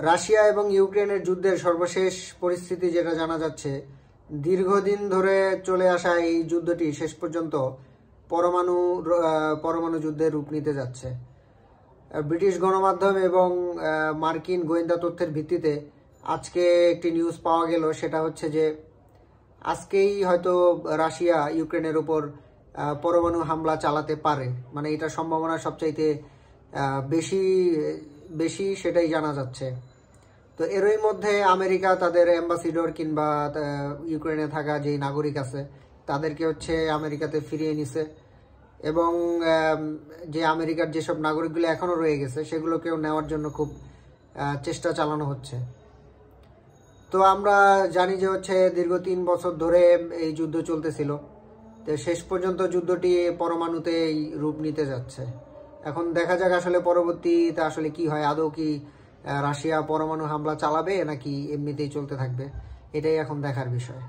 Russia এবং ইউক্রেনের যুদ্ধের সর্বশেষ পরিস্থিতি যেটা জানা যাচ্ছে, দীর্ঘদিন ধরে চলে আসা এই যুদ্ধটি শেষ পর্যন্ত পরমাণু যুদ্ধের রূপ নিতে যাচ্ছে। ব্রিটিশ গণমাধ্যম এবং মার্কিন গোয়েন্দা তথ্যের ভিত্তিতে আজকে একটি নিউজ পাওয়া গেল, সেটা হচ্ছে যে আজকেই হয়তো রাশিয়া ইউক্রেনের উপর পরমাণু হামলা চালাতে পারে। মানে এটা সম্ভাবনা সবচাইতে বেশি সেটাই জানা যাচ্ছে। তো এরই মধ্যে আমেরিকা তাদের অ্যাম্বাসিডর কিংবা ইউক্রেনে থাকা যে নাগরিক আছে তাদেরকে আমেরিকাতে ফিরিয়ে নিছে, এবং যে আমেরিকার যেসব নাগরিকগুলো এখনও রয়ে গেছে সেগুলোকেও নেওয়ার জন্য খুব চেষ্টা চালানো হচ্ছে। তো আমরা জানি যে দীর্ঘ 3 বছর ধরে এই যুদ্ধ চলতেছিল। তো শেষ পর্যন্ত যুদ্ধটি পরমাণুতেই রূপ নিতে যাচ্ছে। এখন দেখা যাক আসলে পরবর্তীতে আসলে কি হয়, আদৌ কি রাশিয়া পরমাণু হামলা চালাবে নাকি এমনিতেই চলতে থাকবে, এটাই এখন দেখার বিষয়।